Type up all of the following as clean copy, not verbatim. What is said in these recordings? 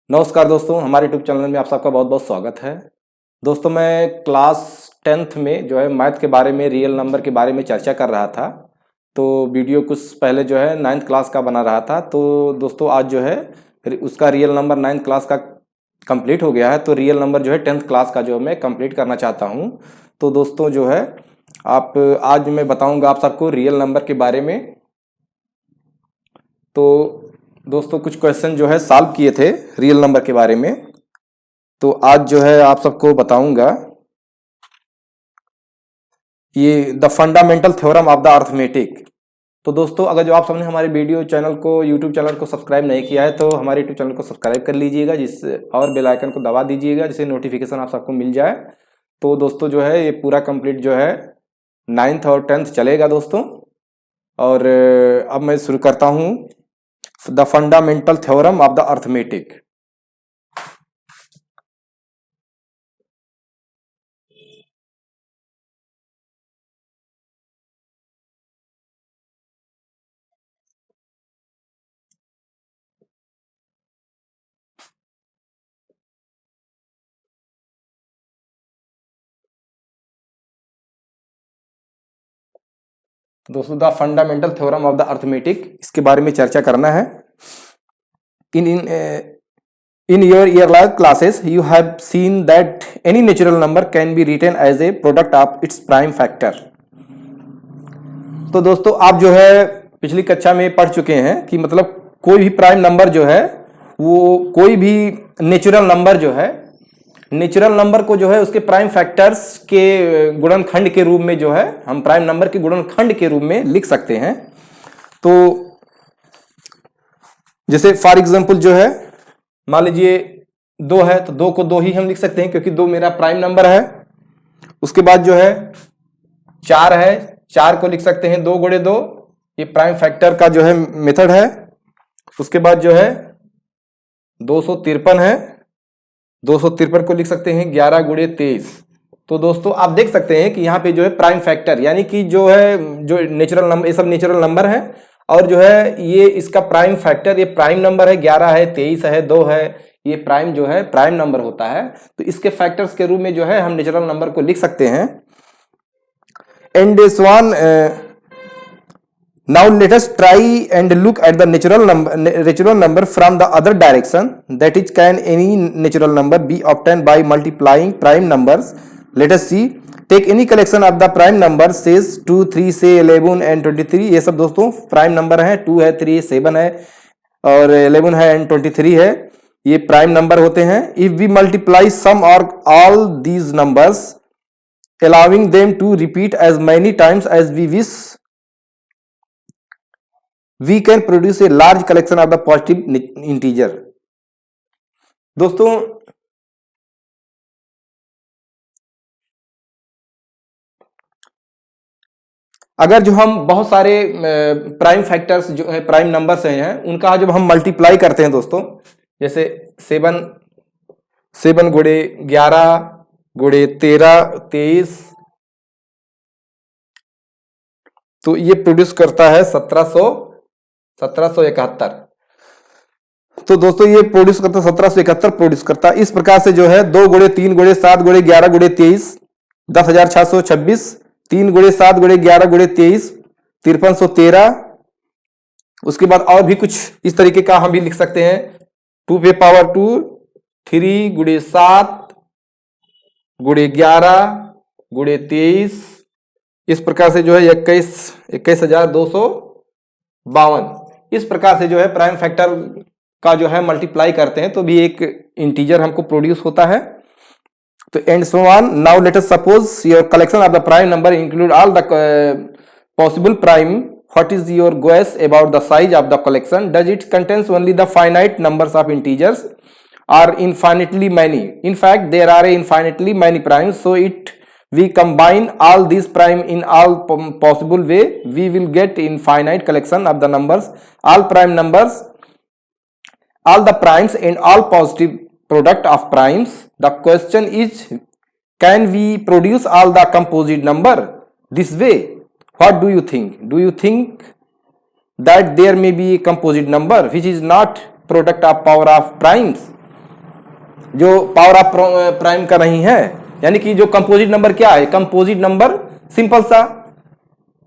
नमस्कार दोस्तों, हमारे यूट्यूब चैनल में आप सबका बहुत बहुत स्वागत है। दोस्तों, मैं क्लास 10th में जो है मैथ के बारे में, रियल नंबर के बारे में चर्चा कर रहा था। तो वीडियो कुछ पहले जो है 9th क्लास का बना रहा था। तो दोस्तों आज जो है उसका रियल नंबर 9th क्लास का कंप्लीट हो गया है। तो रियल नंबर जो है 10th क्लास का जो मैं कंप्लीट करना चाहता हूँ। तो दोस्तों जो है आज मैं बताऊँगा आप सबको रियल नंबर के बारे में। तो दोस्तों कुछ क्वेश्चन जो है सॉल्व किए थे रियल नंबर के बारे में, तो आज जो है आप सबको बताऊंगा ये the fundamental theorem of the arithmetic. तो दोस्तों अगर जो आप सबने हमारे वीडियो चैनल को, यूट्यूब चैनल को सब्सक्राइब नहीं किया है तो हमारे यूट्यूब चैनल को सब्सक्राइब कर लीजिएगा, जिससे और बेल आइकन को दबा दीजिएगा जिससे नोटिफिकेशन आप सबको मिल जाए। तो दोस्तों जो है ये पूरा कंप्लीट जो है 9th और 10th चलेगा दोस्तों। और अब मैं शुरू करता हूँ the fundamental theorem of the arithmetic. दोस्तों the fundamental theorem of the arithmetic, इसके बारे में चर्चा करना है। In your year classes you have seen that any natural number can be written as a product of its prime factor। तो दोस्तों आप जो है पिछली कक्षा में पढ़ चुके हैं कि मतलब कोई भी प्राइम नंबर जो है, वो कोई भी नेचुरल नंबर जो है, नेचुरल नंबर को जो है उसके प्राइम फैक्टर्स के गुणनखंड के रूप में जो है हम प्राइम नंबर के गुणनखंड के रूप में लिख सकते हैं। तो जैसे फॉर एग्जांपल जो है मान लीजिए 2 है तो 2 को 2 ही हम लिख सकते हैं क्योंकि 2 मेरा प्राइम नंबर है। उसके बाद जो है 4 है, 4 को लिख सकते हैं 2 गुणे 2, ये प्राइम फैक्टर का जो है मेथड है। उसके बाद जो है 253 है, 253 को लिख सकते हैं 11 गुणे 23। तो दोस्तों आप देख सकते हैं कि यहाँ पे जो है प्राइम फैक्टर यानी कि जो है जो नेचुरल नंबर, ये सब नेचुरल नंबर है और जो है ये इसका प्राइम फैक्टर, ये प्राइम नंबर है 11 है, 23 है, 2 है, ये प्राइम जो है प्राइम नंबर होता है। तो इसके फैक्टर्स के रूप में जो है हम नेचुरल नंबर को लिख सकते हैं। And swan now let us try and look at the natural number from the other direction, that is, can any natural number be obtained by multiplying prime numbers? Let us see. Take any collection of the prime numbers, says 2, 3, say 11 and 23। ये सब दोस्तों prime number है, 2 है, 3 है, 7 है और 11 है and 23 है, ये प्राइम नंबर होते हैं। If we multiply some or all these numbers, allowing them to repeat as many times as we wish, we can produce a large collection of the positive integer। दोस्तों अगर जो हम बहुत सारे प्राइम फैक्टर्स जो है, प्राइम नंबर्स हैं, उनका जब हम मल्टीप्लाई करते हैं दोस्तों, जैसे 7 गुणे 11 गुणे 13 23, तो ये प्रोड्यूस करता है 1771। तो दोस्तों ये प्रोड्यूस करता है 1771 प्रोड्यूस करता है। इस प्रकार से जो है 2 गुणे 3 गुणे 7 गुणे 11 गुणे 23 10,626, 3 गुणे 7 गुणे 11 गुणे 23 5313। उसके बाद और भी कुछ इस तरीके का हम भी लिख सकते हैं, 2 पे पावर 2, 3 गुणे 7 गुणे 11 गुणे 23, इस प्रकार से जो है 21,252। इस प्रकार से जो है प्राइम फैक्टर का जो है मल्टीप्लाई करते हैं तो भी एक इंटीजर हमको प्रोड्यूस होता है। तो and so on. Now let us suppose your collection of the prime number include all the possible prime. What is your guess about the size of the collection? Does it contains only the finite numbers of integers or infinitely many? In fact there are infinitely many primes, so we combine all these prime in all possible way, we will get infinite collection of the numbers, all prime numbers, all the primes and all positive product of primes. The question is, can we produce all the composite number this way? What do you think? Do you think that there may be a composite number which is not product of power of primes? जो power of prime का नहीं है, यानी कि जो composite number क्या है, composite number simple सा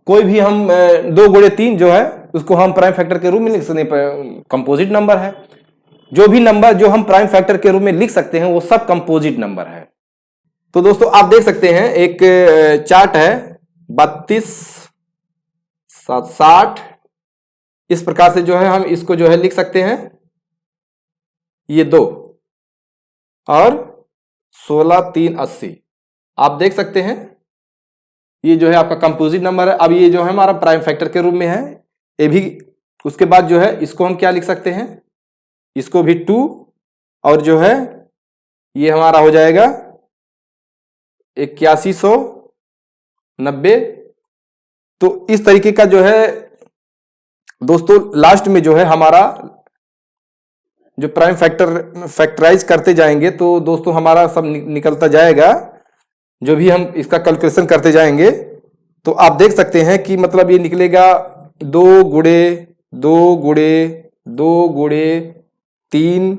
कोई भी हम 2 गुणे 3 जो है उसको हम प्राइम फैक्टर के रूप में लिख सकते हैं, कंपोजिट नंबर है। जो भी नंबर जो हम प्राइम फैक्टर के रूप में लिख सकते हैं वो सब कंपोजिट नंबर है। तो दोस्तों आप देख सकते हैं एक चार्ट है 32 60, इस प्रकार से जो है हम इसको जो है लिख सकते हैं, ये 2 और 16 3 80 आप देख सकते हैं, ये जो है आपका कंपोजिट नंबर है। अब ये जो है हमारा प्राइम फैक्टर के रूप में है, ये भी। उसके बाद जो है इसको हम क्या लिख सकते हैं, इसको भी 2 और जो है ये हमारा हो जाएगा 8190। तो इस तरीके का जो है दोस्तों लास्ट में जो है हमारा जो प्राइम फैक्टर फैक्टराइज करते जाएंगे तो दोस्तों हमारा सब निकलता जाएगा, जो भी हम इसका कैलकुलेशन करते जाएंगे तो आप देख सकते हैं कि मतलब ये निकलेगा 2 गुणे 2 गुणे 2 गुणे 3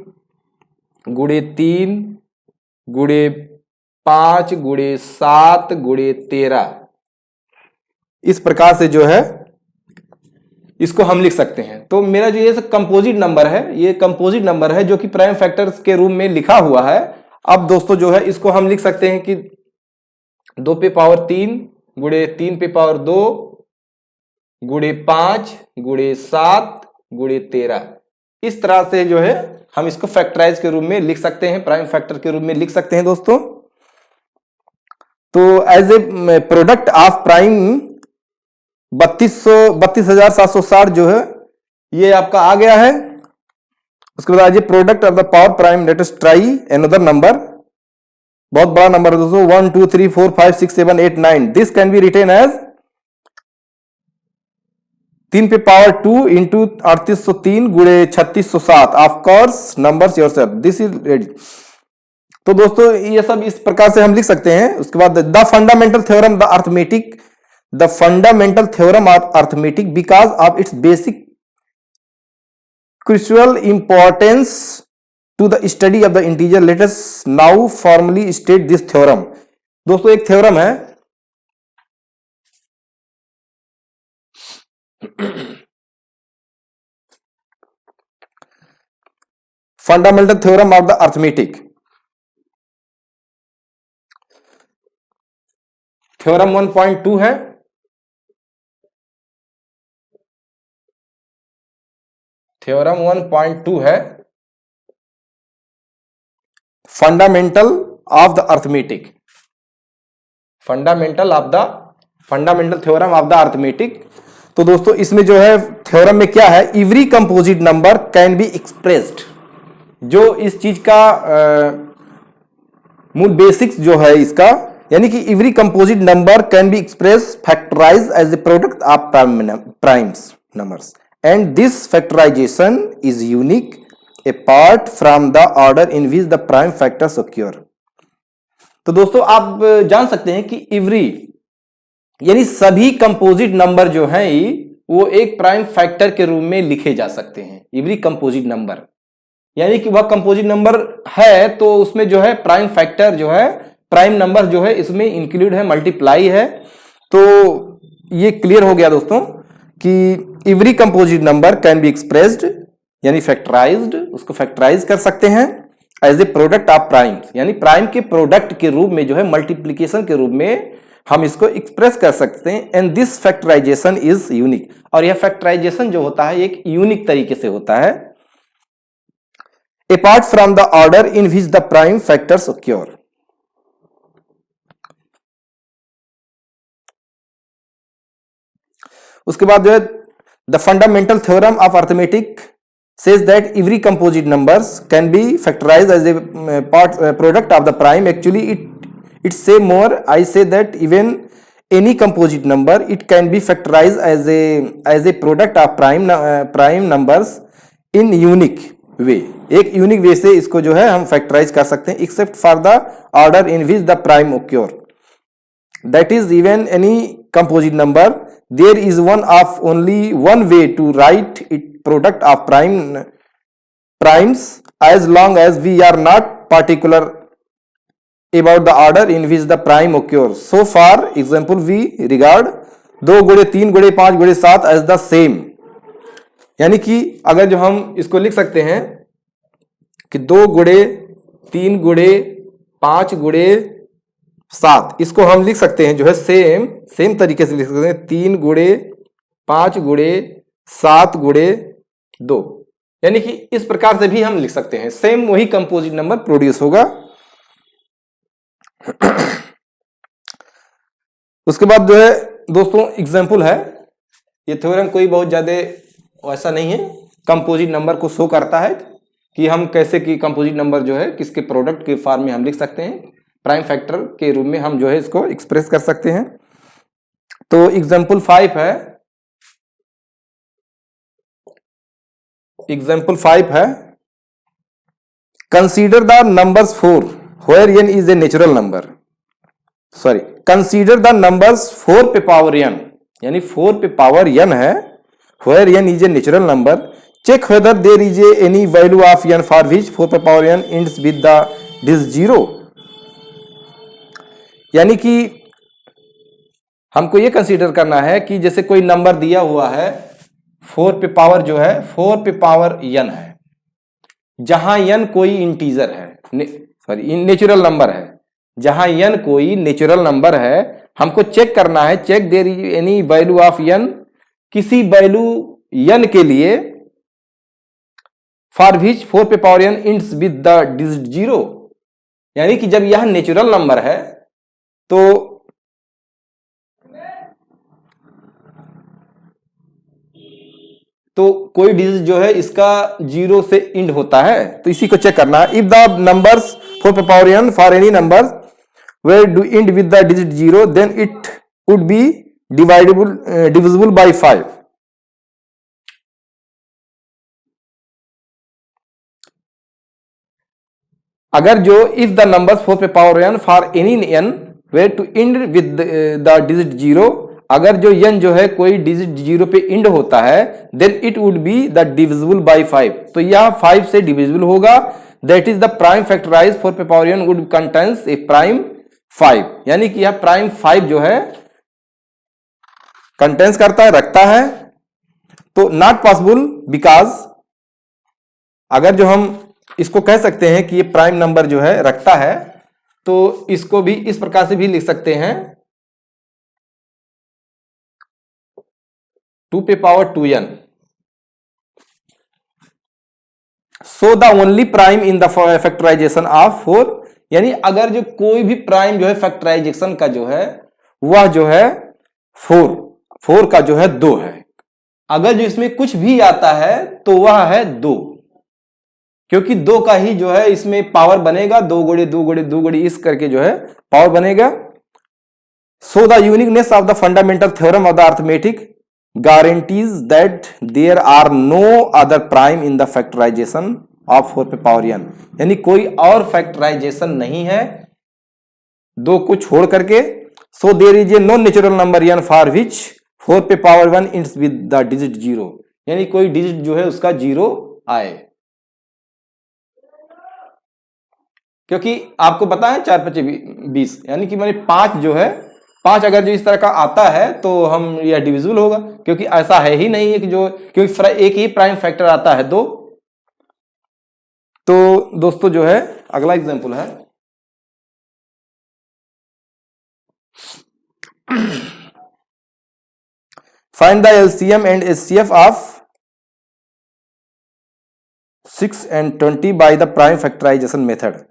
गुणे 3 गुणे 5 गुणे 7 गुणे 13, इस प्रकार से जो है इसको हम लिख सकते हैं। तो मेरा जो ये कंपोजिट नंबर है, ये कंपोजिट नंबर है जो कि प्राइम फैक्टर्स के रूप में लिखा हुआ है। अब दोस्तों जो है इसको हम लिख सकते हैं कि 2 पे पावर 3 गुणे 3 पे पावर 2 गुणे 5 गुणे 7 गुणे 13, इस तरह से जो है हम इसको फैक्टराइज के रूप में लिख सकते हैं, प्राइम फैक्टर के रूप में लिख सकते हैं दोस्तों। तो as a product of prime 32,760 जो है ये आपका आ गया है। उसके बाद ये product of the power prime, let us try another number, बहुत बड़ा नंबर है दोस्तों, 1 2 3 4 5 6 7 8 9, this can be written as 3 पे पावर 2 इंटू 3803 गुणे 3607, of course numbers yourself, this is ready. तो दोस्तों ये सब इस प्रकार से हम लिख सकते हैं। उसके बाद the fundamental theorem the arithmetic, the fundamental theorem of arithmetic because of its basic crucial importance to the study of the integer, let us now formally state this theorem। दोस्तों एक थ्योरम है, fundamental theorem of the arithmetic, theorem 1.2 है। Theorem 1.2 है fundamental of the arithmetic, fundamental theorem of the arithmetic. तो दोस्तों इसमें जो है थ्योरम में क्या है, every composite number can be expressed, जो इस चीज का मूल बेसिक्स जो है इसका, यानी कि every composite number can be express factorize as a product of primes numbers, and this factorization is unique apart from the order in which the prime factors occur। तो दोस्तों आप जान सकते हैं कि एवरी यानी सभी कंपोजिट नंबर जो हैं वो एक प्राइम फैक्टर के रूप में लिखे जा सकते हैं। एवरी कंपोजिट नंबर यानी कि वह कंपोजिट नंबर है तो उसमें जो है प्राइम फैक्टर जो है, प्राइम नंबर जो है इसमें इंक्लूड है, मल्टीप्लाई है। तो ये क्लियर हो गया दोस्तों कि every composite number can be expressed यानी फैक्टराइज्ड, उसको फैक्टराइज कर सकते हैं as a product of primes, यानी प्राइम के प्रोडक्ट के रूप में जो है, मल्टीप्लीकेशन के रूप में हम इसको एक्सप्रेस कर सकते हैं। And this factorization is unique, और यह फैक्टराइजेशन जो होता है एक यूनिक तरीके से होता है, apart from the order in which the prime factors occur. उसके बाद जो है the fundamental theorem of arithmetic says that every composite numbers can be factorized as a product of the prime। Actually it say more, I say that even any composite number it can be factorized as a product of prime numbers in unique way, एक unique way से इसको जो है हम factorise कर सकते हैं, except for the order in which the prime occur, that is even any composite number there is one of only one way to write it product of prime primes as long as we are not particular about the order in which the prime occurs. So for example, we regard 2 गुणे 3 गुणे 5 गुणे 7 as the same. यानी कि अगर जो हम इसको लिख सकते हैं कि 2 गुणे 3 गुणे 5 गुणे 7, इसको हम लिख सकते हैं जो है सेम तरीके से लिख सकते हैं 3 गुणे 5 गुणे 7 गुणे 2, यानी कि इस प्रकार से भी हम लिख सकते हैं, सेम वही कंपोजिट नंबर प्रोड्यूस होगा। उसके बाद जो है दोस्तों एग्जाम्पल है, ये थ्योरम कोई बहुत ज्यादा ऐसा नहीं है, कंपोजिट नंबर को शो करता है कि हम कैसे कि कंपोजिट नंबर जो है किसके प्रोडक्ट के फॉर्म में हम लिख सकते हैं, प्राइम फैक्टर के रूप में हम जो है इसको एक्सप्रेस कर सकते हैं। तो एग्जाम्पल 5 है, एग्जाम्पल 5 है, consider the numbers 4 where n is a natural number, sorry consider the numbers 4 पे पावर n, यानी 4 पे पावर n है, where n is a natural number, check whether there is any value of n for which 4 पे power n ends with the digit 0। यानी कि हमको ये consider करना है कि जैसे कोई नंबर दिया हुआ है 4 पे पावर जो है 4 पे पावर n है, जहां n कोई इंटीजर है, सॉरी नेचुरल नंबर है, जहां n कोई नेचुरल नंबर है, हमको चेक करना है, check there is any value of n, किसी वैल्यू n के लिए फॉर विच 4 पे power n ends with the digit 0, यानी कि जब यह नेचुरल नंबर है तो कोई डिजिट जो है इसका 0 से इंड होता है, तो इसी को चेक करना है। इफ द नंबर्स 4 पे power n for any number were do end with the digit 0 then it would be divisible by 5। अगर जो इफ द नंबर्स 4 पे power n for any n were to end with the digit 0, अगर जो n जो है कोई digit 0 पे end होता है then it would be the divisible by 5, तो यह 5 से डिविजिबल होगा, that is the prime factorize 4 पे power n would contains a prime 5, यानी कि यह प्राइम 5 जो है कंटेन्स करता है, रखता है। तो नॉट पॉसिबल बिकॉज, अगर जो हम इसको कह सकते हैं कि ये प्राइम नंबर जो है रखता है, तो इसको भी इस प्रकार से भी लिख सकते हैं 2 पे power 2n, so the only prime in the factorization of 4, यानी अगर जो कोई भी प्राइम जो है फैक्टराइजेशन का जो है वह जो है 4 का जो है 2 है, अगर जो इसमें कुछ भी आता है तो वह है 2, क्योंकि 2 का ही जो है इसमें पावर बनेगा, 2 गुणे 2 गुणे 2 गुणे इस करके जो है पावर बनेगा। So the uniqueness of the fundamental theorem of the arithmetic guarantees that there are no other prime in the factorization of 4 पे पावर n, यानी कोई और फैक्टराइजेशन नहीं है 2 को छोड़ करके। So there is a non natural number n for which 4 पे power 1 ends with the digit 0, यानी कोई डिजिट जो है उसका 0 आए, क्योंकि आपको पता है 4 5 20, यानी कि मैंने 5 जो है 5 अगर जो इस तरह का आता है तो हम यह डिविजिबल होगा, क्योंकि ऐसा है ही नहीं है कि जो, क्योंकि एक ही प्राइम फैक्टर आता है 2। तो दोस्तों जो है अगला एग्जांपल है, find the LCM and HCF of 6 and 20 by the prime factorization method.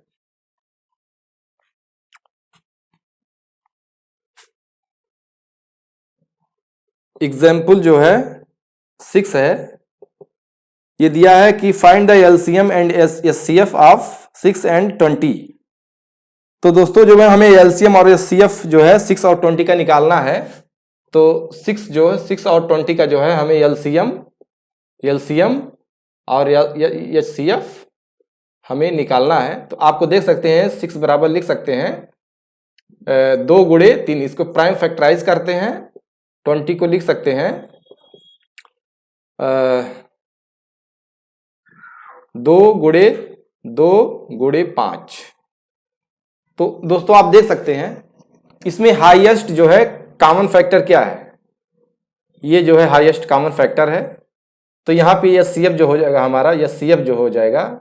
Example जो है 6 है, ये दिया है कि find the LCM and HCF of 6 and 20। तो दोस्तों जो है हमें एलसीएम और एचसीएफ जो है 6 और 20 का निकालना है, तो 6 और 20 का जो है हमें एलसीएम और एचसीएफ हमें निकालना है। तो आपको देख सकते हैं 6 बराबर लिख सकते हैं 2 गुणे 3, इसको प्राइम फैक्टराइज करते हैं, 20 को लिख सकते हैं 2 × 5। तो दोस्तों आप देख सकते हैं इसमें हाईएस्ट जो है कॉमन फैक्टर क्या है, ये जो है हाईएस्ट कॉमन फैक्टर है। तो यहाँ पे HCF जो हो जाएगा हमारा, HCF जो हो जाएगा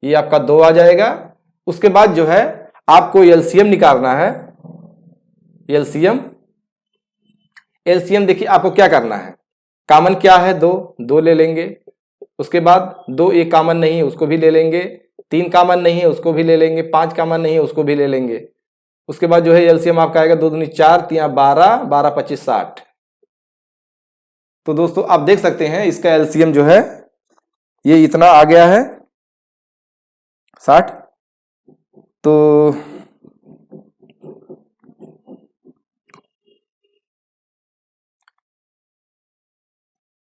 ये आपका 2 आ जाएगा। उसके बाद जो है आपको LCM निकालना है। LCM देखिए आपको क्या करना है, कॉमन क्या है 2 ले लेंगे। उसके बाद 2 एक कॉमन नहीं है उसको भी ले लेंगे, 3 कॉमन नहीं है उसको भी ले लेंगे, 5 कॉमन नहीं है उसको भी ले लेंगे। उसके बाद जो है LCM आपका आएगा 2 दूनी 4, 3 12, 12 25 60। तो दोस्तों आप देख सकते हैं इसका LCM जो है ये इतना आ गया है 60। तो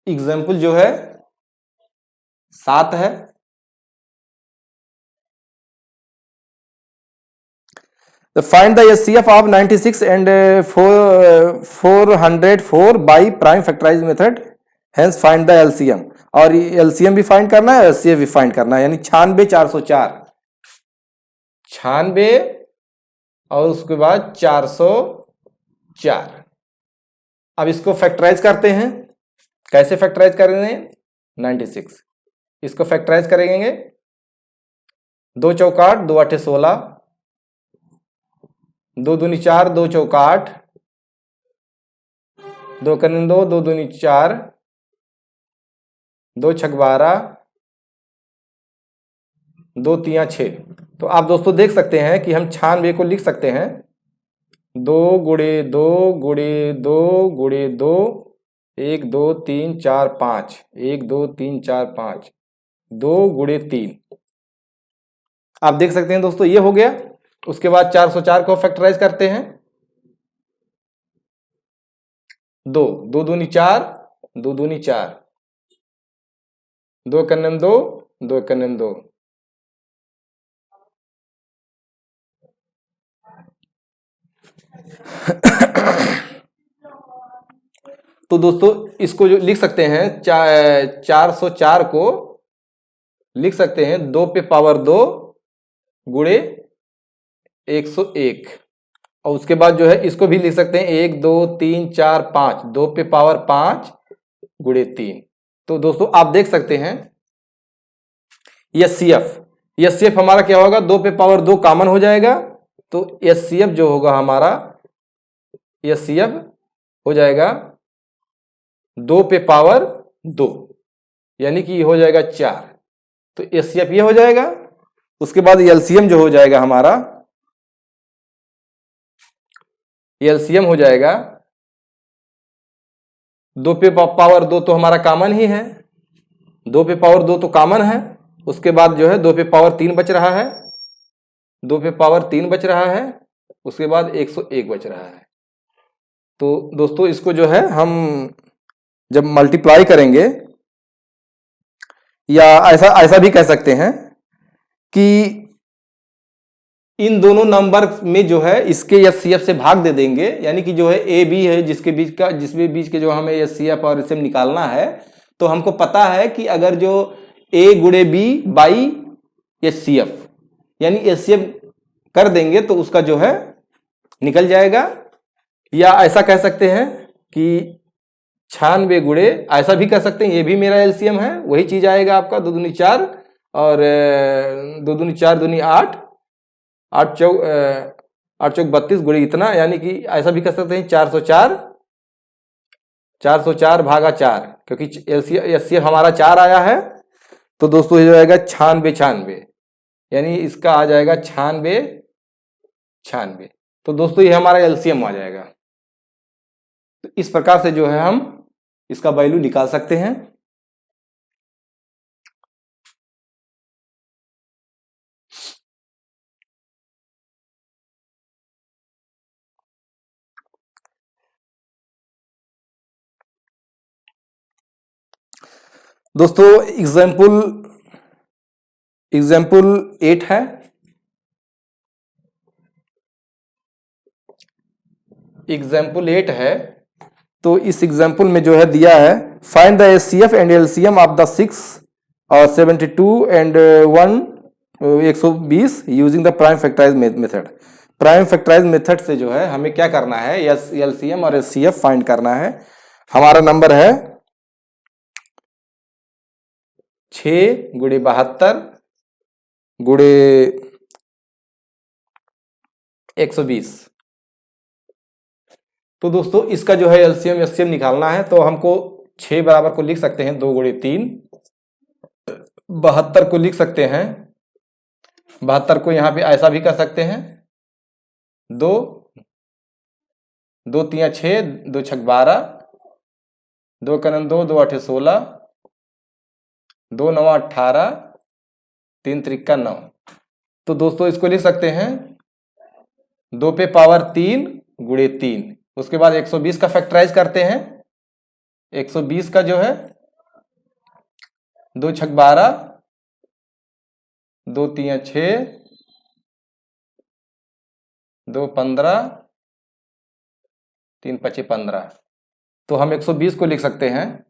एग्जाम्पल जो है 7 है। Find the HCF of 96 and 404 by prime factorize method, hence find the LCM। और LCM भी फाइंड करना है, HCF भी फाइंड करना है, यानी 96 404, 96 और उसके बाद 404। अब इसको फैक्टराइज करते हैं, कैसे फैक्टराइज करेंगे 96, इसको फैक्टराइज करेंगे 2 चौका 8, 2 8 16, 2 दूनी 4, 2 चौका 8, 2 कन्न 2, 2 दूनी 4, 2 छक 12, 2 तिया 6। तो आप दोस्तों देख सकते हैं कि हम 96 को लिख सकते हैं 2 × 2 × 2 × 2 1 2 3 4 5, 1 2 3 4 5, 2 × 3। आप देख सकते हैं दोस्तों ये हो गया। उसके बाद 404 को फैक्टराइज करते हैं 2 दूनी 4, 2 दूनी 4, 2 कन्नन 2, 2 कन्नन 2, तो दोस्तों इसको जो लिख सकते हैं 404 को लिख सकते हैं 2 पे पावर 2 गुणे 101। और उसके बाद जो है इसको भी लिख सकते हैं 1 2 3 4 5, 2 पे पावर 5 गुणे 3। तो दोस्तों आप देख सकते हैं HCF हमारा क्या होगा, 2 पे पावर 2 कॉमन हो जाएगा। तो HCF जो होगा हमारा, HCF हो जाएगा 2 पे पावर 2, यानी कि हो जाएगा 4। तो HCF ये हो जाएगा। उसके बाद LCM जो हो जाएगा हमारा, LCM हो जाएगा 2 पे पावर 2 तो हमारा कॉमन ही है, 2 पे पावर 2 तो कॉमन है। उसके बाद जो है 2 पे पावर 3 बच रहा है, 2 पे पावर 3 बच रहा है। उसके बाद 101 बच रहा है। तो दोस्तों इसको जो है हम जब मल्टीप्लाई करेंगे, या ऐसा भी कह सकते हैं कि इन दोनों नंबर में जो है इसके HCF से भाग दे देंगे, यानी कि जो है AB है जिसके बीच के जो हमें HCF और LCM निकालना है, तो हमको पता है कि अगर जो A × B बाई HCF यानी HCF कर देंगे तो उसका जो है निकल जाएगा। या ऐसा कह सकते हैं कि 96 गुणे, ऐसा भी कह सकते हैं ये भी मेरा LCM है, वही चीज आएगा आपका 2 दूनी 4 और 2 दूनी 4 दूनी 8, 8 चौक 32 गुणे इतना, यानी कि ऐसा भी कह सकते हैं 404 भागा 4, क्योंकि HCF हमारा 4 आया है। तो दोस्तों ये जाएगा 96, यानी इसका आ जाएगा 96। तो दोस्तों ये हमारा LCM आ जाएगा। तो इस प्रकार से जो है हम इसका वैल्यू निकाल सकते हैं। दोस्तों एग्जाम्पल 8 है। एग्जाम्पल 8 है, तो इस एग्जाम्पल में जो है दिया है find the HCF and LCM of the 6 और 72 and 120 using the prime factorize method. Prime factorize method से जो है हमें क्या करना है, एलसीएम और एचसीएफ फाइंड करना है। हमारा नंबर है 6 गुणे 72 गुणे 120। तो दोस्तों इसका जो है एलसीएम एचसीएफ निकालना है, तो हमको 6 बराबर को लिख सकते हैं 2 गुणे 3, 72 को लिख सकते हैं, 72 को यहां पे ऐसा भी कर सकते हैं 2 2 3 6, 2 6 12, 2 कनन 2, 2 8 16, 2 9 18, 3 त्रिका 9। तो दोस्तों इसको लिख सकते हैं 2 पे पावर 3 गुणे 3। उसके बाद 120 का फैक्टराइज करते हैं। 120 का जो है 2 6 12, 2 3 6, 2 15, 3 5 15। तो हम 120 को लिख सकते हैं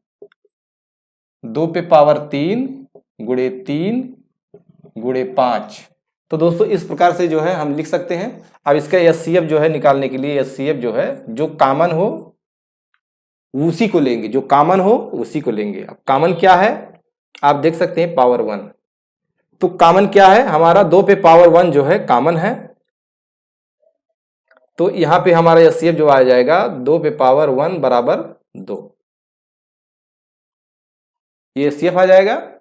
2 पे पावर 3 गुणे 3 गुणे 5। तो दोस्तों इस प्रकार से जो है हम लिख सकते हैं। अब इसका एचसीएफ जो है निकालने के लिए, एचसीएफ जो है जो कॉमन हो उसी को लेंगे, जो कॉमन हो उसी को लेंगे। अब कॉमन क्या है आप देख सकते हैं, पावर 1। तो कॉमन क्या है हमारा, 2 पे पावर 1 जो है कॉमन है। तो यहां पे हमारा एचसीएफ जो आ जाएगा 2 पे पावर 1 बराबर 2, ये एचसीएफ आ जाएगा।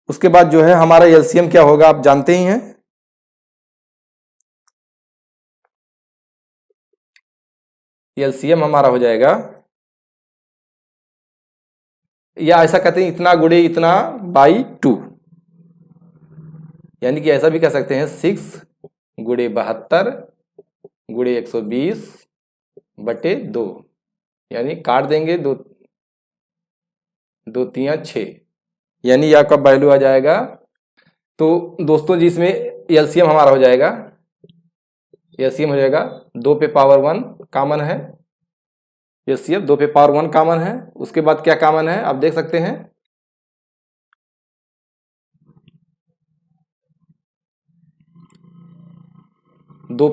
उसके बाद जो है हमारा एलसीएम क्या होगा आप जानते ही हैं। एलसीएम हमारा हो जाएगा, या ऐसा कहते हैं इतना गुणे इतना बाई 2, यानी कि ऐसा भी कह सकते हैं 6 गुणे 72 गुणे 120 बटे 2, यानी काट देंगे 2 2 3 6, यानी यह का वैल्यू आ जाएगा। तो दोस्तों जी इसमें एलसीएम हमारा हो जाएगा, एलसीएम हो जाएगा 2 पे पावर 1 कॉमन है, एलसीएम 2 पे पावर 1 कॉमन है। उसके बाद क्या कॉमन है आप देख सकते हैं, 2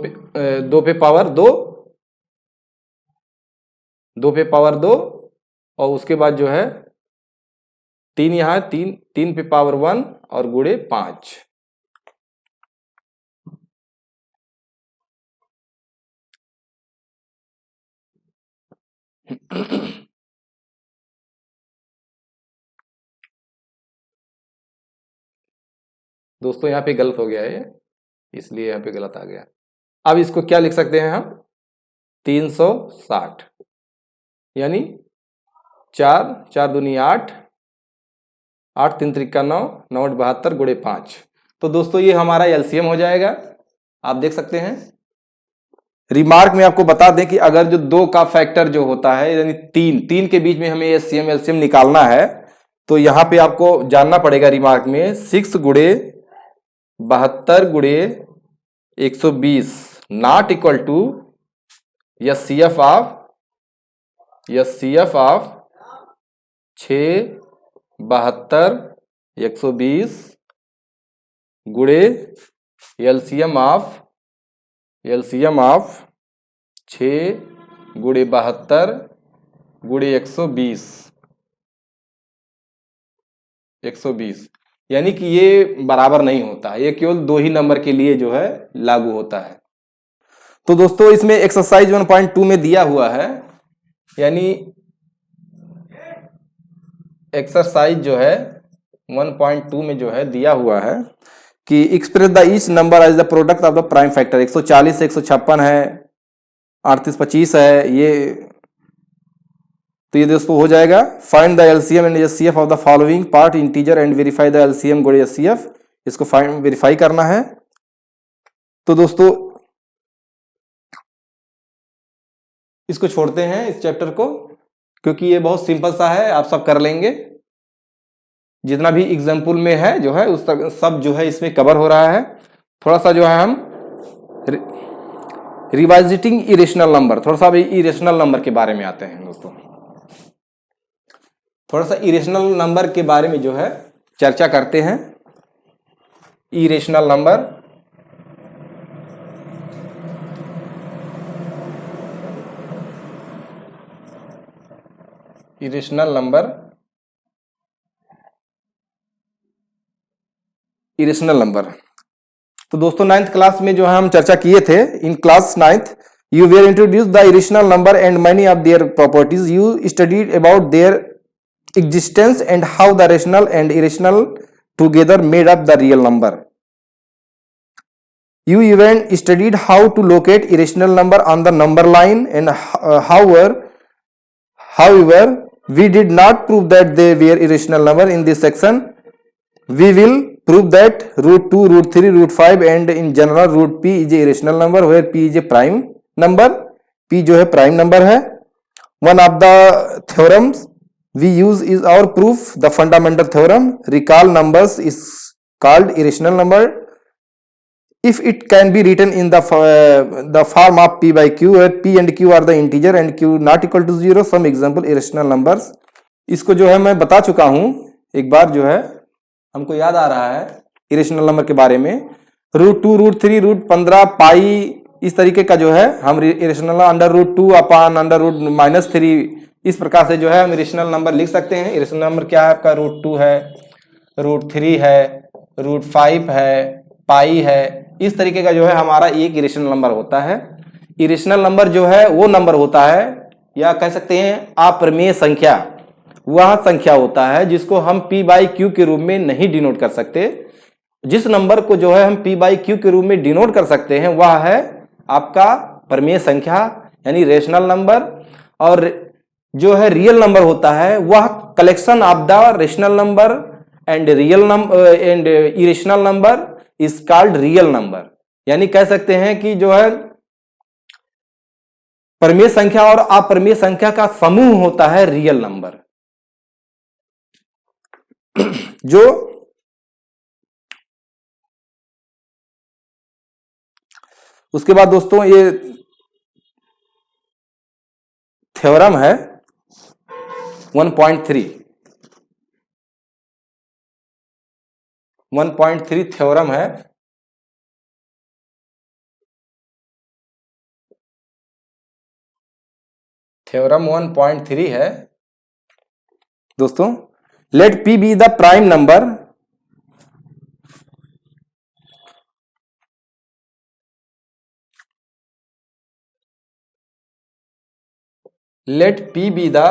पे पावर 2, 2 पे पावर 2, और उसके बाद जो है 3 यहाँ 3 पे पावर 1 और गुणे 5। दोस्तों यहाँ पे गलत हो गया है, इसलिए यहाँ पे गलत आ गया। अब इसको क्या लिख सकते हैं हम, 360, यानी 4 4 दूनी 8, 8 3 त्रिका 9, 9 8 72 गुणे 5। तो दोस्तों ये हमारा एलसीएम हो जाएगा, आप देख सकते हैं। रिमार्क में आपको बता दें कि अगर जो 2 का फैक्टर जो होता है, यानी 3 के बीच में हमें एचसीएम एलसीएम निकालना है, तो यहां पे आपको जानना पड़ेगा रिमार्क में 6 गुणे 72 गुणे 120 not equal to HCF of 6 72 120 गुणे एलसीएम ऑफ 6 गुणे 72 गुणे 120, यानी कि ये बराबर नहीं होता, ये केवल 2 ही नंबर के लिए जो है लागू होता है। तो दोस्तों इसमें एक्सरसाइज 1.2 में दिया हुआ है, यानी एक्सरसाइज जो है 1.2 में जो है दिया हुआ है कि express the each number as the product of the prime factor. 140 है, 156 है, 38 25 है, ये तो ये दोस्तों हो जाएगा। Find the LCM and HCF of the following part integer and verify the LCM गुणे एचसीएफ, इसको फाइंड वेरीफाई करना है। तो दोस्तों इसको छोड़ते हैं इस चैप्टर को, क्योंकि ये बहुत सिंपल सा है, आप सब कर लेंगे। जितना भी एग्जाम्पल में है जो है उस तक सब जो है इसमें कवर हो रहा है। थोड़ा सा जो है हम रिवाइजिटिंग इरेशनल नंबर, थोड़ा सा अभी इरेशनल नंबर के बारे में आते हैं दोस्तों। थोड़ा सा इरेशनल नंबर के बारे में जो है चर्चा करते हैं। Irrational number, irrational number, irrational number. तो दोस्तों 9th क्लास में जो है हम चर्चा किए थे। In class 9th you were introduced the irrational number and many of their properties. You studied about their existence and how the rational and irrational together made up the real number. You even studied how to locate irrational number on the number line and however we did not prove that they were irrational number. In this section we will prove that root 2, root 3, root 5 and in general root p is a irrational number where p is a prime number. p जो है prime number है। One of the theorems we use is our proof, the fundamental theorem. Real numbers is called irrational number if it can be written in the form of p by q, where p and q are the integer and q not equal to 0. Some example irrational numbers. इसको जो है मैं बता चुका हूं, एक बार जो है हमको याद आ रहा है इरेशनल नंबर के बारे में। रूट 2, रूट 3, रूट 15, पाई, इस तरीके का जो है हम irrational under root 2 upon under root -3, इस प्रकार से जो है हम इरेशनल नंबर लिख सकते हैं। इरेशनल नंबर क्या है आपका? रूट 2 है, रूट 3 है, रूट 5 है, पाई है, इस तरीके का जो है हमारा एक इरेशनल नंबर होता है। इरेशनल नंबर जो है वो नंबर होता है, या कह सकते हैं अप्रमेय संख्या, वह संख्या होता है जिसको हम p बाई क्यू के रूप में नहीं डिनोट कर सकते। जिस नंबर को जो है हम p बाई क्यू के रूप में डिनोट कर सकते हैं वह है आपका प्रमेय संख्या यानी रेशनल नंबर। और जो है रियल नंबर होता है वह collection of the rational number and real number and irrational number is called real number. यानी कह सकते हैं कि जो है प्रमेय संख्या और अप्रमेय संख्या का समूह होता है रियल नंबर। जो उसके बाद दोस्तों ये थ्योरम है 1.3 थ्योरम है। थ्योरम 1.3 है दोस्तों। Let p be the prime number let p be the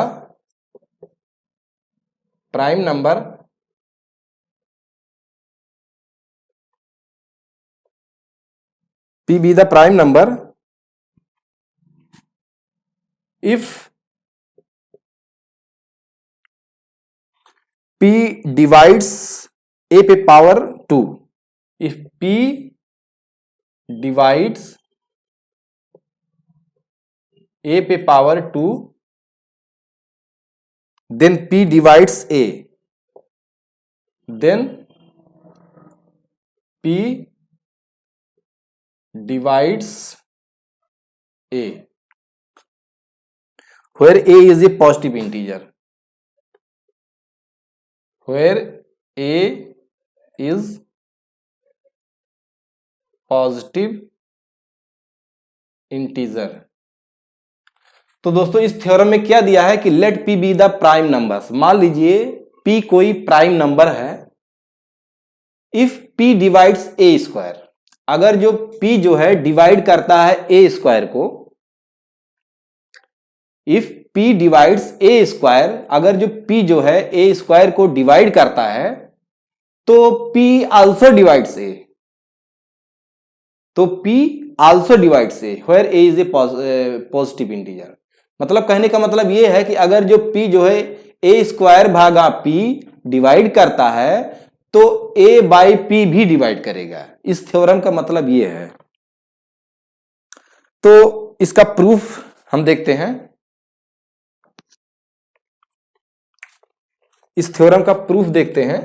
prime number p be the prime number if p divides a पे power 2। if p divides a पे power 2 then p divides a, then p divides a where a is a positive integer, where a is positive integer। तो दोस्तों इस theorem में क्या दिया है कि let p be the prime numbers. मान लीजिए p कोई प्राइम नंबर है। If p divides a square, अगर जो p जो है डिवाइड करता है a स्क्वायर को, if p divides a square, अगर जो p जो है a स्क्वायर को डिवाइड करता है तो p आल्सो डिवाइड्स a, तो p also divides a where a is a positive integer. मतलब कहने का मतलब यह है कि अगर जो p जो है a स्क्वायर भागा p डिवाइड करता है तो a बाई p भी डिवाइड करेगा। इस थ्योरम का मतलब यह है। तो इसका प्रूफ हम देखते हैं। इस थ्योरम का प्रूफ देखते हैं।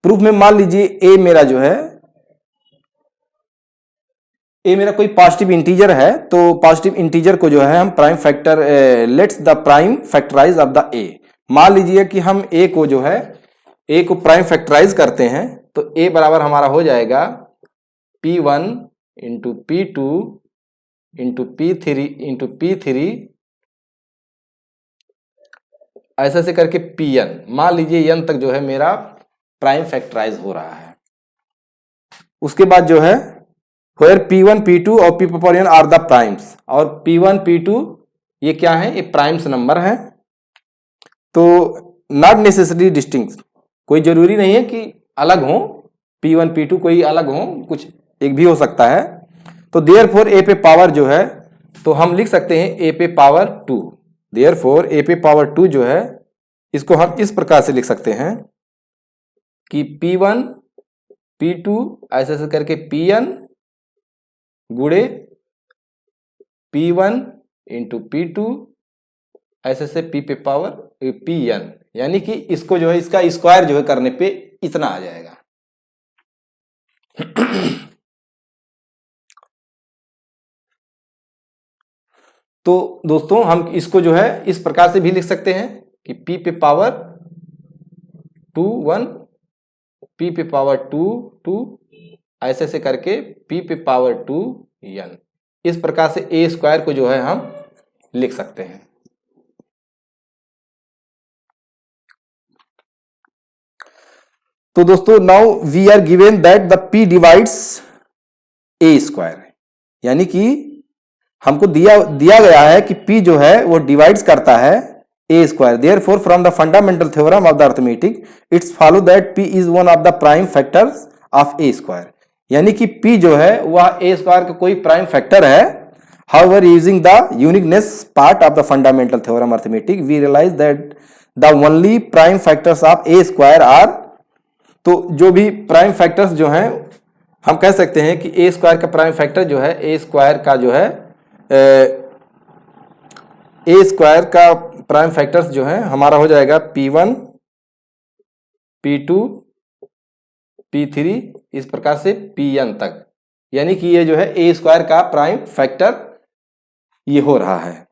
प्रूफ में मान लीजिए ए मेरा जो है, ए मेरा कोई पॉजिटिव इंटीजर है, तो पॉजिटिव इंटीजर को जो है हम prime factor, let's the prime factorize of the a. मान लीजिए कि हम ए को जो है, ए को प्राइम फैक्टराइज करते हैं, तो ए बराबर हमारा हो जाएगा P1 into P2 into P3 ऐसे से करके Pn। मान लीजिए n तक जो है मेरा प्राइम फैक्टराइज हो रहा है। उसके बाद जो है where P1 P2 और P आर द प्राइम्स, और P1 P2 ये क्या है, ये प्राइम्स नंबर है। तो नॉट नेसेसरी डिस्टिंक्ट, कोई जरूरी नहीं है कि अलग हो, P1 P2 कोई अलग हो, कुछ एक भी हो सकता है। तो देयरफॉर ए पे पावर जो है, तो हम लिख सकते हैं ए पे पावर 2। देयरफॉर ए पे पावर 2 जो है, इसको हम इस प्रकार से लिख सकते हैं कि P1 P2 ऐसे ऐसे करके Pn गुणे P1 इंटू P2 ऐसे से P पे पावर Pn, यानी कि इसको जो है, इसका स्क्वायर जो है करने पे इतना आ जाएगा। तो दोस्तों हम इसको जो है इस प्रकार से भी लिख सकते हैं कि P पे पावर 2 1, P पे पावर 2 2 ऐसे से करके P पे पावर 2 n। इस प्रकार से ए स्क्वायर को जो है हम लिख सकते हैं। तो दोस्तों now we are given that the P divides a square, यानी कि हमको दिया गया है कि P जो है वो डिवाइड्स करता है a square. Therefore from the fundamental theorem of the arithmetic it's follow that P is one of the prime factors of a square, यानी कि P जो है वह ए स्क्वायर का कोई प्राइम फैक्टर है। However using the uniqueness part of the fundamental theorem arithmetic we realize that the only prime factors of a square are, तो जो भी प्राइम फैक्टर्स जो हैं, हम कह सकते हैं कि ए स्क्वायर का प्राइम फैक्टर जो है, ए स्क्वायर का जो है, ए स्क्वायर का प्राइम फैक्टर्स जो है हमारा हो जाएगा P1 P2 P3 इस प्रकार से Pn तक, यानी कि ये जो है ए स्क्वायर का प्राइम फैक्टर ये हो रहा है।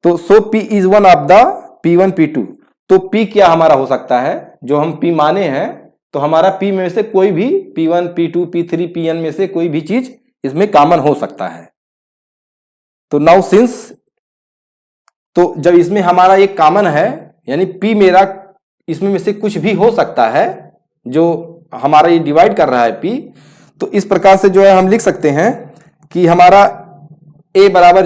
तो सो P is one of the P1 P2, तो P क्या हमारा हो सकता है, जो हम P माने हैं, तो हमारा P में से कोई भी P1 P2 P3 Pn में से कोई भी चीज इसमें कॉमन हो सकता है। तो नाउ सिंस, तो जब इसमें हमारा एक कॉमन है, यानी P मेरा इसमें में से कुछ भी हो सकता है जो हमारा ये डिवाइड कर रहा है P, तो इस प्रकार से जो है हम लिख सकते हैं कि हमारा A बराबर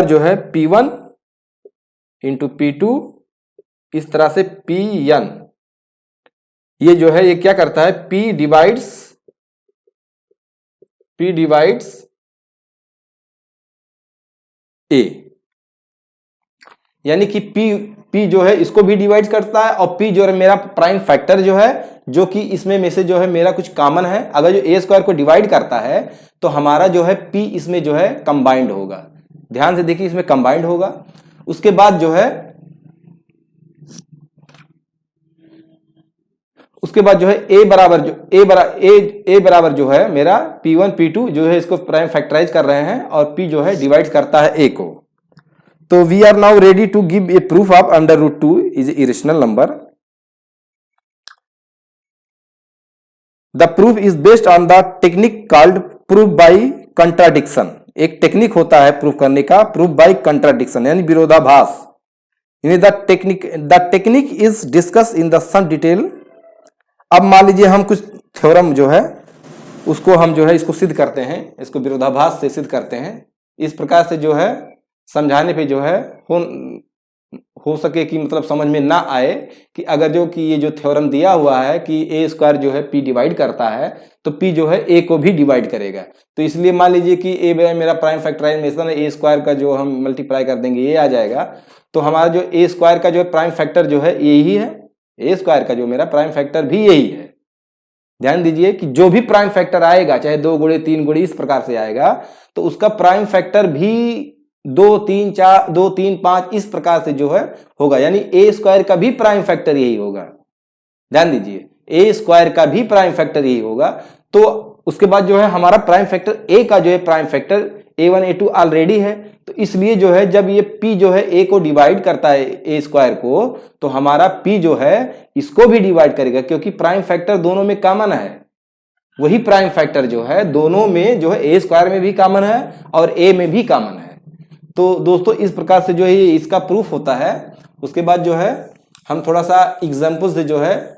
जो है P1 इंटू P2 इस तरह से Pn, ये जो है ये क्या करता है, P डिवाइड्स A, यानी कि P जो है इसको भी डिवाइड करता है, और P जो है मेरा प्राइम फैक्टर जो है, जो कि इसमें में से जो है मेरा कुछ कॉमन है। अगर जो ए स्क्वायर को डिवाइड करता है तो हमारा जो है P इसमें जो है कंबाइंड होगा। ध्यान से देखिए, इसमें कंबाइंड होगा। उसके बाद जो है ए बराबर जो है मेरा P1 P2 जो है इसको प्राइम फैक्टराइज कर रहे हैं, और P जो है डिवाइड करता है A को। तो we are now ready to give a proof of √2 is irrational number. The proof is based on the technique called proof by contradiction. एक टेक्निक होता है प्रूफ करने का, प्रूफ बाय कंट्राडिक्शन यानी विरोधाभास। The technique is discuss in the some detail. अब मान लीजिए हम कुछ थ्योरम जो है उसको हम जो है इसको सिद्ध करते हैं, इसको विरोधाभास से सिद्ध करते हैं। इस प्रकार से जो है समझाने पे जो है हो सके कि मतलब समझ में ना आए कि अगर जो कि ये जो थ्योरम दिया हुआ है कि ए स्क्वायर जो है P डिवाइड करता है, तो P जो है A को भी डिवाइड करेगा। तो इसलिए मान लीजिए कि A मेरा प्राइम फैक्टराइजेशन है, ए स्क्वायर का जो हम मल्टीप्लाई कर देंगे ये आ जाएगा। तो हमारा जो ए स्क्वायर का जो प्राइम फैक्टर जो है यही है, ए स्क्वायर का जो मेरा प्राइम फैक्टर भी यही है। ध्यान दीजिए कि जो भी प्राइम फैक्टर आएगा, चाहे 2 गुणे 3 गुणे इस प्रकार से आएगा, तो उसका प्राइम फैक्टर भी 2 3 5 इस प्रकार से जो है होगा, यानी ए स्क्वायर का भी प्राइम फैक्टर यही होगा। ध्यान दीजिए, ए स्क्वायर का भी प्राइम फैक्टर यही होगा। तो उसके बाद जो है हमारा प्राइम फैक्टर ए का जो है prime factor A1 A2 already है, तो इसलिए जो है जब ये P जो है A को डिवाइड करता है ए स्क्वायर को, तो हमारा P जो है इसको भी डिवाइड करेगा, क्योंकि प्राइम फैक्टर दोनों में कॉमन है। वही प्राइम फैक्टर जो है दोनों में जो है ए स्क्वायर में भी कॉमन है और ए में भी कॉमन है। तो दोस्तों इस प्रकार से जो है इसका प्रूफ होता है। उसके बाद जो है हम थोड़ा सा एग्जांपल से जो है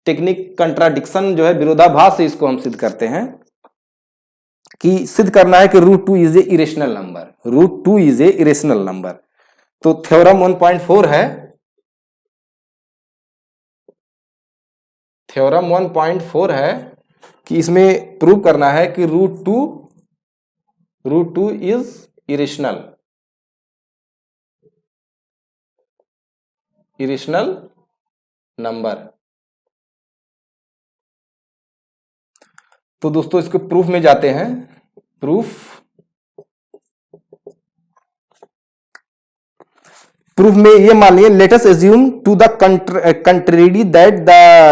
टेक्निक कंट्राडिक्शन जो है विरोधाभास से इसको हम सिद्ध करते हैं कि सिद्ध करना है कि √2 is A irrational number. √2 is A irrational number. तो थ्योरम 1.4 है, थ्योरम 1.4 है कि इसमें प्रूव करना है कि √2 इज इरेशनल नंबर। तो दोस्तों इसको प्रूफ में जाते हैं। प्रूफ में ये मान लिया, let us assume to the contrary that the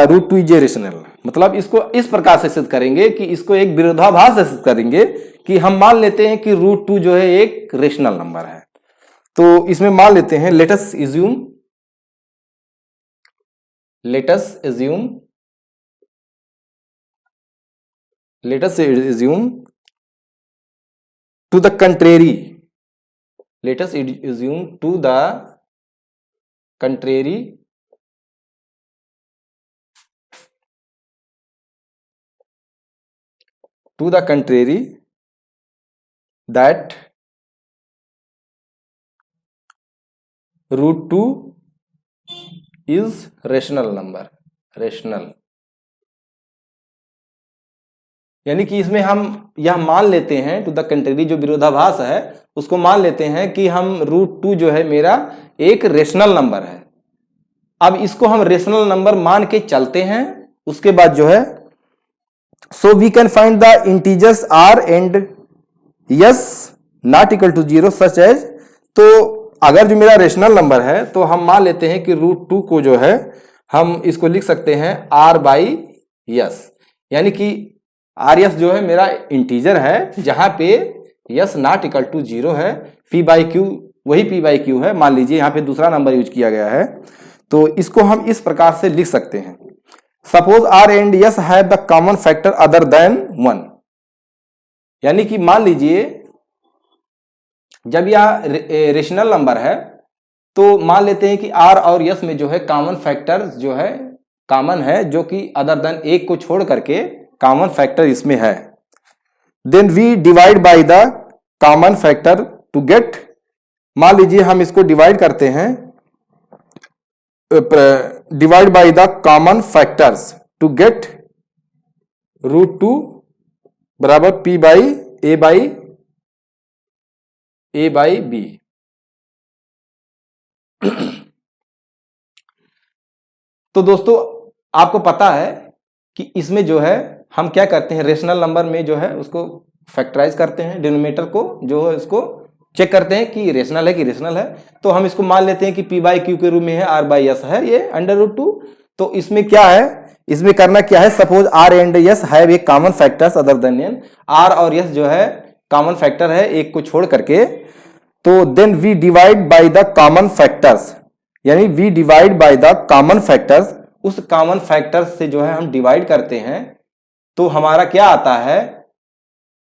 √2 is rational. मतलब इसको इस प्रकार से सिद्ध करेंगे कि इसको एक विरोधाभास से सिद्ध करेंगे कि हम मान लेते हैं कि √2 जो है एक रेशनल नंबर है। तो इसमें मान लेते हैं let us assume to the contrary, let us assume to the contrary that √2 is rational number, यानी कि इसमें हम यह मान लेते हैं टू द कंट्रेरी, जो विरोधाभास है उसको मान लेते हैं कि हम √2 जो है मेरा एक रेशनल नंबर है। अब इसको हम रेशनल नंबर मान के चलते हैं। उसके बाद जो है so we can find the integers r and s not equal to 0 such as. तो अगर जो मेरा रेशनल नंबर है तो हम मान लेते हैं कि √2 को जो है हम इसको लिख सकते हैं r/s, यानी कि RS जो है मेरा इंटीजर है जहां पे s नॉट इक्वल टू 0 है, p/q वही p/q है। मान लीजिए यहाँ पे दूसरा नंबर यूज किया गया है, तो इसको हम इस प्रकार से लिख सकते हैं। Suppose r and s have the common factor other than 1, यानी कि मान लीजिए जब यह रेशनल नंबर है तो मान लेते हैं कि r और s में जो है कॉमन फैक्टर जो है कॉमन है, जो कि अदर देन 1 को छोड़ करके कॉमन फैक्टर इसमें है। Then we divide by the common factor to get, मान लीजिए हम इसको डिवाइड करते हैं, divide by the common factors to get √2 बराबर p/a/b। तो दोस्तों आपको पता है कि इसमें जो है हम क्या करते हैं, रेशनल नंबर में जो है उसको फैक्टराइज करते हैं, डिनोमिनेटर को जो है उसको चेक करते हैं कि रेशनल है कि रेशनल है। तो हम इसको मान लेते हैं कि p/q के रूप में है, r/s है ये √2। तो इसमें क्या है, इसमें करना क्या है, suppose r and s have a common factors other than n, r और s जो है कॉमन फैक्टर है एक को छोड़ करके। तो then we divide by the common factors, यानी we divide by the common factors, उस कॉमन फैक्टर से जो है हम डिवाइड करते हैं। तो हमारा क्या आता है,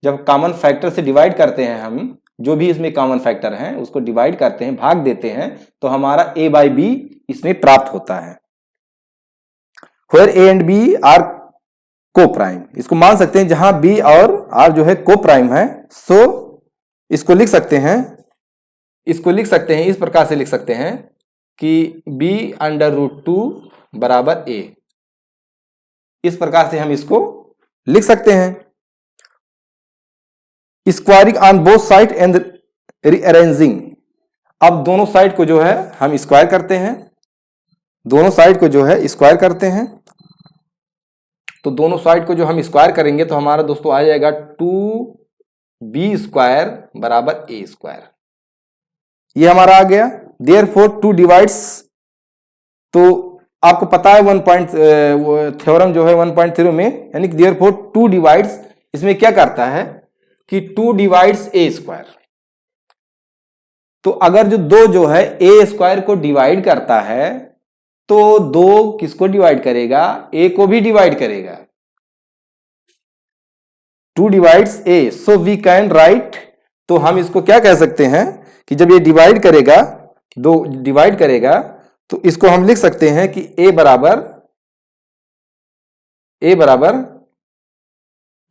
जब कॉमन फैक्टर से डिवाइड करते हैं हम, जो भी इसमें कॉमन फैक्टर हैं उसको डिवाइड करते हैं, भाग देते हैं, तो हमारा a/b इसमें प्राप्त होता है। Where a and b are coprime, इसको मान सकते हैं जहां b और r जो है को प्राइम है। सो इसको लिख सकते हैं, इस प्रकार से लिख सकते हैं कि b/√2 बराबर a, इस प्रकार से हम इसको लिख सकते हैं। Squaring on both side and rearranging, अब दोनों साइड को जो है हम स्क्वायर करते हैं, दोनों साइड को जो है स्क्वायर करते हैं। तो दोनों साइड को जो हम स्क्वायर करेंगे तो हमारा दोस्तों आ जाएगा 2b² बराबर a²। ये हमारा आ गया। देयरफॉर 2 डिवाइड्स, तो आपको पता है थ्योरम जो है 1.0 में, यानी कि देयरफॉर 2 डिवाइड्स, इसमें क्या करता है कि 2 डिवाइड्स ए स्क्वायर। तो अगर जो 2 जो है ए स्क्वायर को डिवाइड करता है तो 2 किसको डिवाइड करेगा? ए को भी डिवाइड करेगा। 2 divides a, so we can write, तो हम इसको क्या कह सकते हैं कि जब ये डिवाइड करेगा, 2 डिवाइड करेगा, तो इसको हम लिख सकते हैं कि a बराबर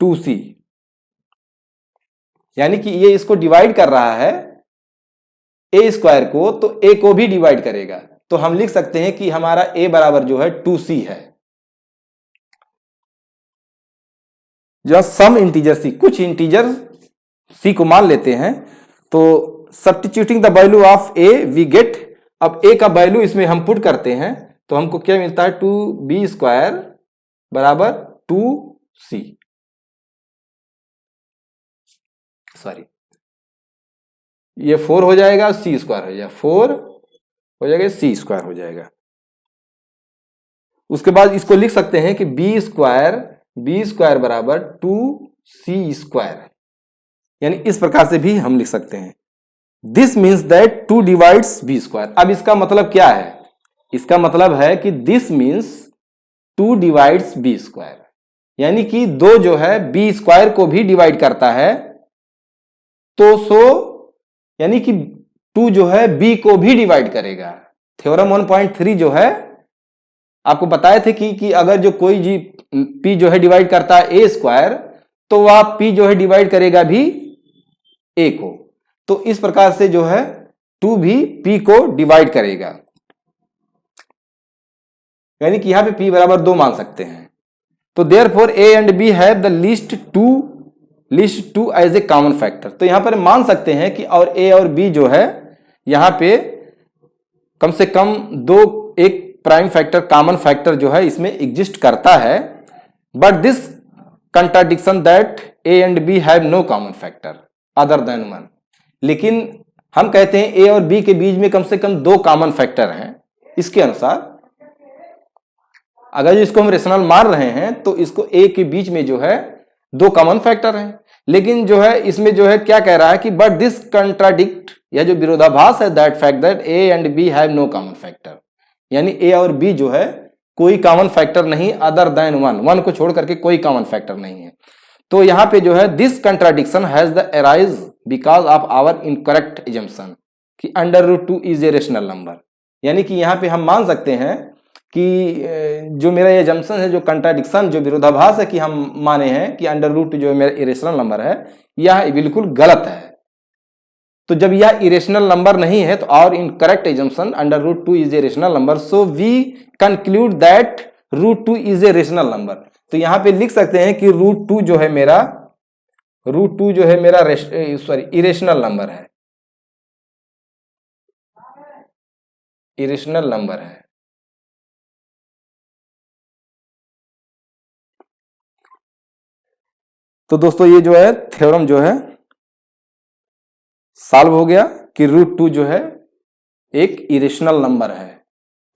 2c, यानी कि ये इसको डिवाइड कर रहा है ए स्क्वायर को, तो ए को भी डिवाइड करेगा। तो हम लिख सकते हैं कि हमारा a बराबर जो है 2c है। जब सम इंटीजर c, कुछ इंटीजर c को मान लेते हैं, तो substituting the value of a we get, अब a का वैल्यू इसमें हम पुट करते हैं तो हमको क्या मिलता है? 2b स्क्वायर बराबर 2c, सॉरी ये 4 हो जाएगा, c स्क्वायर हो जाएगा, 4 हो जाएगा, c स्क्वायर हो जाएगा। उसके बाद इसको लिख सकते हैं कि b स्क्वायर बराबर 2c स्क्वायर, यानी इस प्रकार से भी हम लिख सकते हैं। This means that 2 divides b square. अब इसका मतलब क्या है? इसका मतलब है कि this means 2 divides b square, यानी कि 2 जो है b स्क्वायर को भी डिवाइड करता है, तो यानी कि 2 जो है b को भी डिवाइड करेगा। थ्योरम 1.3 जो है आपको बताए थे कि अगर जो कोई जी p जो है डिवाइड करता है a स्क्वायर, तो वह p जो है डिवाइड करेगा भी a को। तो इस प्रकार से जो है 2 भी p को डिवाइड करेगा, यानी कि यहां पे p बराबर 2 मान सकते हैं। तो therefore a and b have the least two as a common factor. तो यहां पर मान सकते हैं कि और a और b जो है यहां पे कम से कम एक प्राइम फैक्टर, कॉमन फैक्टर जो है इसमें एग्जिस्ट करता है। But this contradiction that a and b have no common factor other than 1। लेकिन हम कहते हैं a और b के बीच में कम से कम 2 कॉमन फैक्टर हैं। इसके अनुसार अगर इसको हम रेशनल मान रहे हैं तो इसको a के बीच में जो है 2 कॉमन फैक्टर हैं। लेकिन जो है इसमें जो है क्या कह रहा है कि बट दिस कंट्राडिक्ट, यह जो विरोधाभास है, that fact that a and b have no common factor, यानी a और b जो है कोई कॉमन फैक्टर नहीं अदर देन 1 को छोड़ करके कोई कॉमन फैक्टर नहीं है। तो यहां पे जो है this contradiction has the arise because of our incorrect assumption कि √2 इज ए रेशनल नंबर, यानी कि यहां पे हम मान सकते हैं कि जो मेरा ये एजम्पशन है, जो कंट्राडिक्शन, जो विरोधाभास है कि हम माने हैं कि √2 जो मेरा इरेशनल नंबर है, यह बिल्कुल गलत है। तो जब यह इरेशनल नंबर नहीं है तो और incorrect assumption √2 is a rational number, so we conclude that √2 is a rational number. तो यहां पे लिख सकते हैं कि √2 जो है मेरा इरेशनल नंबर है, इरेशनल नंबर है। तो दोस्तों ये जो है थ्योरम जो है सॉल्व हो गया कि √2 जो है एक इरेशनल नंबर है।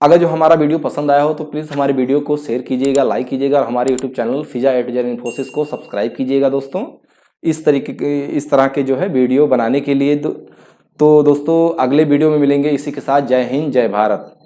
अगर जो हमारा वीडियो पसंद आया हो तो प्लीज़ हमारे वीडियो को शेयर कीजिएगा, लाइक कीजिएगा और हमारे यूट्यूब चैनल फिजा एडजर इन्फोसिस को सब्सक्राइब कीजिएगा दोस्तों, इस तरह के जो है वीडियो बनाने के लिए। तो दोस्तों अगले वीडियो में मिलेंगे। इसी के साथ जय हिंद, जय भारत।